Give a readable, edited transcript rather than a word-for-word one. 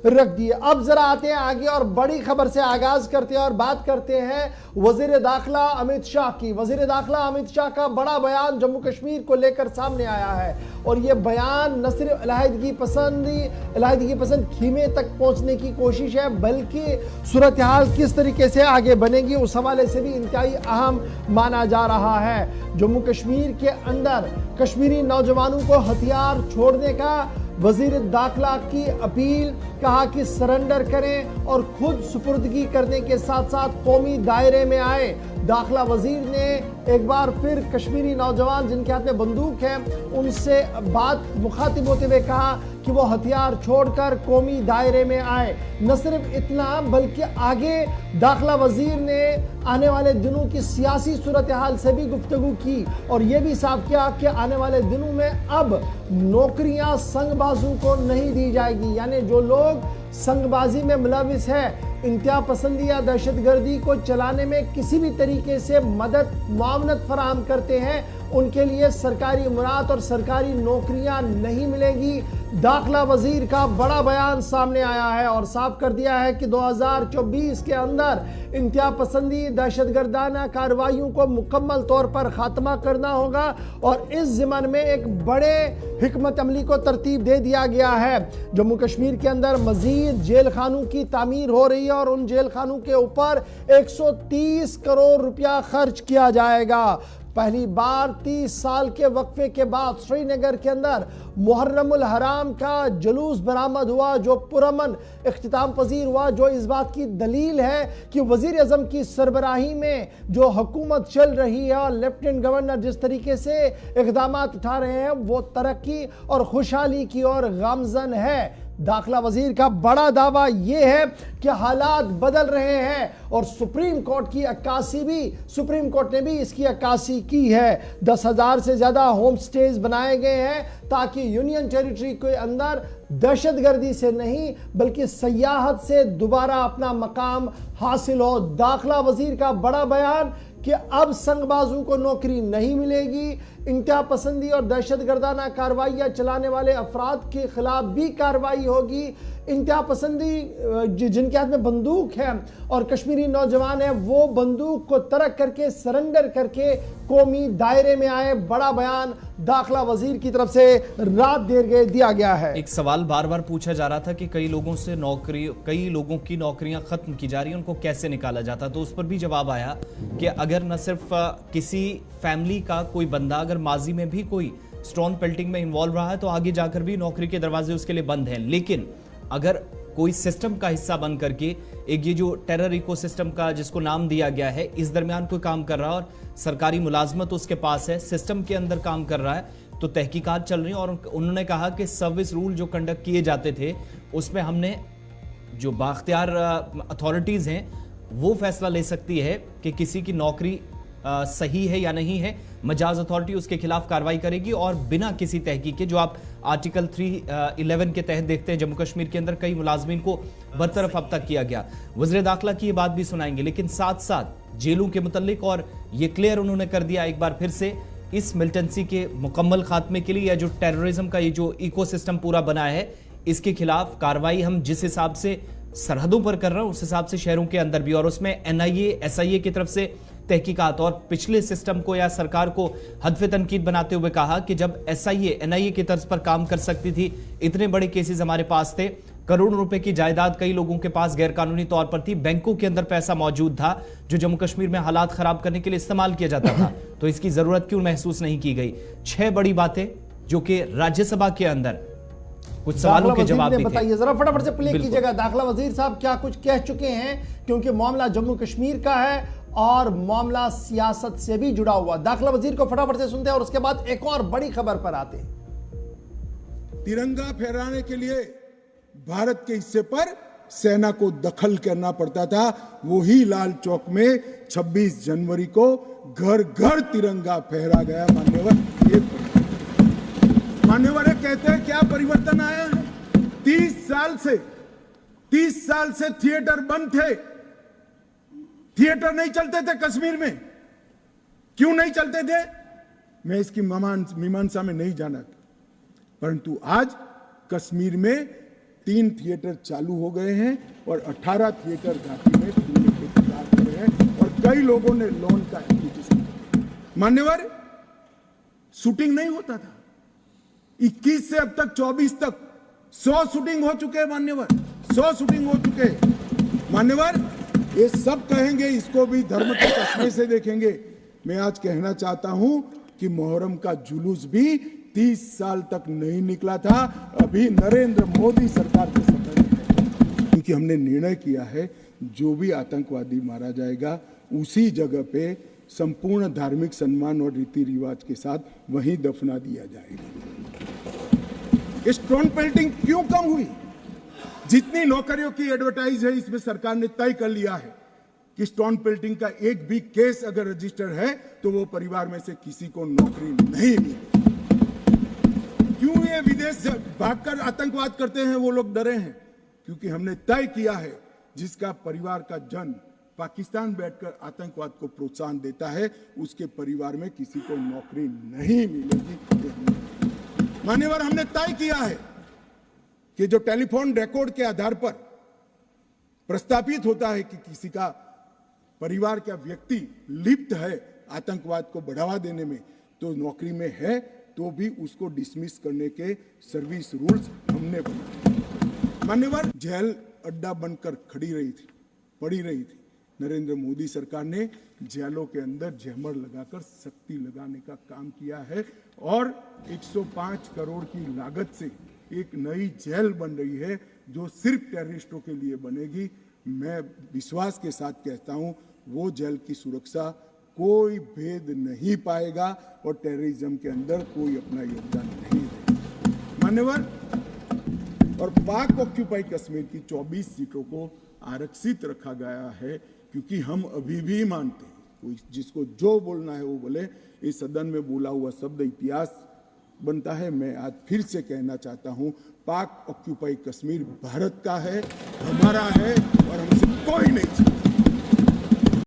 रख दिए। अब जरा आते हैं आगे और बड़ी खबर से आगाज करते हैं और बात करते हैं वजीर दाखिला अमित शाह की। वजीर दाखिला अमित शाह का बड़ा बयान जम्मू कश्मीर को लेकर सामने आया है और यह बयान न सिर्फ अलहदगी पसंद खीमे तक पहुंचने की कोशिश है, बल्कि सूरत हाल किस तरीके से आगे बनेगी उस हवाले से भी इंतहाई अहम माना जा रहा है। जम्मू कश्मीर के अंदर कश्मीरी नौजवानों को हथियार छोड़ने का वजीर दाखिला की अपील, कहा कि सरेंडर करें और खुद सुपुर्दगी करने के साथ साथ कौमी दायरे में आए। दाखिला वजीर ने एक बार फिर कश्मीरी नौजवान जिनके हाथ में बंदूक है उनसे बात मुखातिब होते हुए कहा कि वो हथियार छोड़कर कौमी दायरे में आए। न सिर्फ इतना बल्कि आगे दाखिला वजीर ने आने वाले दिनों की सियासी सूरत हाल से भी गुफ्तगू की और यह भी साफ किया कि आने वाले दिनों में अब नौकरियां संगबाजों को नहीं दी जाएगी, यानी जो लोग संगबाजी में मुलविस है, इंतहा पसंदी या दहशतगर्दी को चलाने में किसी भी तरीके से मदद मुआवनत फराहम करते हैं, उनके लिए सरकारी मुराद और सरकारी नौकरियां नहीं मिलेगी। दाखिला वजीर का बड़ा बयान सामने आया है और साफ कर दिया है कि 2024 के अंदर इंतहा पसंदी दहशतगर्दाना कार्रवाइयों को मुकम्मल तौर पर खात्मा करना होगा और इस ज़िम्मन में एक बड़े हिकमत अमली को तरतीब दे दिया गया है। जम्मू कश्मीर के अंदर मजीद जेल खानों की तामीर हो रही है और उन जेल खानों के ऊपर 130 करोड़ रुपया खर्च किया जाएगा। पहली बार 30 साल के वक्फे के बाद श्रीनगर के अंदर मुहर्रमुल हराम का जुलूस बरामद हुआ, जो पुरअमन इख्तिताम पजीर हुआ, जो इस बात की दलील है कि वजीर आजम की सरबराही में जो हुकूमत चल रही है और लेफ्टिनेंट गवर्नर जिस तरीके से इक़दाम उठा रहे हैं वो तरक्की और खुशहाली की ओर गामजन है। दाखिला वजीर का बड़ा दावा यह है कि हालात बदल रहे हैं और सुप्रीम कोर्ट ने भी इसकी अक्कासी की है। 10,000 से ज्यादा होम स्टेज बनाए गए हैं ताकि यूनियन टेरिटरी के अंदर दहशतगर्दी से नहीं बल्कि सयाहत से दोबारा अपना मकाम हासिल हो। दाखिला वजीर का बड़ा बयान कि अब संगबाजों को नौकरी नहीं मिलेगी, इंतहा पसंदी और दहशतगर्दाना कार्रवाइयाँ चलाने वाले अफराद के खिलाफ भी कार्रवाई होगी। इंतहा पसंदी जिनके हाथ में बंदूक है और कश्मीरी नौजवान है वो बंदूक को तर्क करके सरेंडर करके कौमी दायरे में आए। बड़ा बयान दाखिला वजीर की तरफ से रात देर दिया गया है। एक सवाल बार बार पूछा जा रहा था कि कई लोगों की नौकरियां खत्म की जा रही हैं, उनको कैसे निकाला जाता, तो उस पर भी जवाब आया कि अगर न सिर्फ किसी फैमिली का कोई बंदा अगर माजी में भी कोई स्टोन पेल्टिंग में इन्वॉल्व रहा है तो आगे जाकर भी नौकरी के दरवाजे उसके लिए बंद हैं, लेकिन अगर कोई सिस्टम का हिस्सा बन करके एक ये जो टेरर इकोसिस्टम का जिसको नाम दिया गया है इस दरमियान कोई काम कर रहा है और सरकारी मुलाजमत उसके पास है, सिस्टम के अंदर काम कर रहा है, तो तहकीकात चल रही है। और उन्होंने कहा कि सर्विस रूल जो कंडक्ट किए जाते थे उसमें हमने जो बाख्तियार अथॉरिटीज हैं वो फैसला ले सकती है कि किसी की नौकरी सही है या नहीं है, मजाज अथॉरिटी उसके खिलाफ कार्रवाई करेगी और बिना किसी तहकीक के, जो आप आर्टिकल 311 के तहत देखते हैं जम्मू कश्मीर के अंदर कई मुलाजमीन को बरतरफ अब तक किया गया। वज़ीर दाखिला की ये बात भी सुनाएंगे, लेकिन साथ साथ जेलों के मुतल्लिक और ये क्लियर उन्होंने कर दिया एक बार फिर से इस मिलिटेंसी के मुकम्मल खात्मे के लिए या जो टेररिज्म का ये जो इकोसिस्टम पूरा बना है इसके खिलाफ कार्रवाई हम जिस हिसाब से सरहदों पर कर रहे हैं उस हिसाब से शहरों के अंदर भी, और उसमें NIA SIA की तरफ से तहकीकात और पिछले सिस्टम को या सरकार को हदफ तनकीद बनाते हुए कहा कि जब SIA NIA की तर्ज पर काम कर सकती थी, इतने बड़े केसेस हमारे पास थे, करोड़ों रुपए की जायदाद कई लोगों के पास गैर कानूनी तौर पर थी, बैंकों के अंदर पैसा मौजूद था जो जम्मू कश्मीर में हालात खराब करने के लिए इस्तेमाल किया जाता था, तो इसकी जरूरत क्यों महसूस नहीं की गई। 6 बड़ी बातें जो कि राज्यसभा के अंदर कुछ सवालों के जवाब भी बताइए जरा फटाफट से प्ले कीजिएगा। दाखिला वजीर साहब क्या कुछ कह चुके हैं, क्योंकि मामला जम्मू कश्मीर का है और मामला सियासत से भी जुड़ा हुआ। दाखिला वजीर को फटाफट से सुनते हैं और उसके बाद एक और बड़ी खबर पर आते हैं। तिरंगा फहराने के लिए भारत के हिस्से पर सेना को दखल करना पड़ता था, वही लाल चौक में 26 जनवरी को घर घर तिरंगा फहरा गया। मान्यवर कहते हैं क्या परिवर्तन आया है। 30 साल से थिएटर बंद थे, थिएटर नहीं चलते थे कश्मीर में। क्यों नहीं चलते थे मैं इसकी मीमांसा में नहीं जाना, परंतु आज कश्मीर में 3 थिएटर चालू हो गए हैं और 18 थिएटर घाटी में खुलने के इंतजार कर रहे हैं और कई लोगों ने लोन का एप्लीकेशन किया। मान्यवर, शूटिंग नहीं होता था। 21 से अब तक 24 तक 100 शूटिंग हो चुके हैं मान्यवर, 100 शूटिंग हो चुके हैं मान्यवर। ये सब कहेंगे, इसको भी धर्म के चश्मे से देखेंगे। मैं आज कहना चाहता हूं कि मुहर्रम का जुलूस भी 30 साल तक नहीं निकला था, अभी नरेंद्र मोदी सरकार के समय में है। क्योंकि हमने निर्णय किया है जो भी आतंकवादी मारा जाएगा उसी जगह पे संपूर्ण धार्मिक सम्मान और रीति रिवाज के साथ वहीं दफना दिया जाएगा। स्टोन पेल्टिंग क्यों कम हुई? जितनी नौकरियों की एडवर्टाइज है इसमें सरकार ने तय कर लिया है कि स्टोन पेल्टिंग का एक भी केस अगर रजिस्टर है तो वो परिवार में से किसी को नौकरी नहीं मिली। क्यों ये विदेश से भागकर आतंकवाद करते हैं वो लोग डरे हैं? क्योंकि हमने तय किया है जिसका परिवार का जन पाकिस्तान बैठकर आतंकवाद को प्रोत्साहन देता है उसके परिवार में किसी को नौकरी नहीं मिलेगी। मान्यवर, हमने तय किया है कि जो टेलीफोन रिकॉर्ड के आधार पर प्रस्तापित होता है कि किसी का परिवार का व्यक्ति लिप्त है आतंकवाद को बढ़ावा देने में, तो नौकरी में है तो भी उसको डिसमिस करने के सर्विस रूल्स हमने बनाए। मान्यवर, जेल अड्डा बनकर पड़ी रही थी। नरेंद्र मोदी सरकार ने जेलों के अंदर जैमर लगाकर सख्ती लगाने का काम किया है और 105 करोड़ की लागत से एक नई जेल बन रही है जो सिर्फ टेररिस्टों के लिए बनेगी। मैं विश्वास के साथ कहता हूं वो जेल की सुरक्षा कोई भेद नहीं पाएगा और टेररिज्म के अंदर कोई अपना योगदान नहीं देगा। मान्यवर, और पाक ऑक्यूपाई कश्मीर की 24 सीटों को आरक्षित रखा गया है क्योंकि हम अभी भी मानते हैं, कोई जिसको जो बोलना है वो बोले। इस सदन में बोला हुआ शब्द इतिहास बनता है। मैं आज फिर से कहना चाहता हूं, पाक ऑक्यूपाई कश्मीर भारत का है, हमारा है और हमसे कोई नहीं।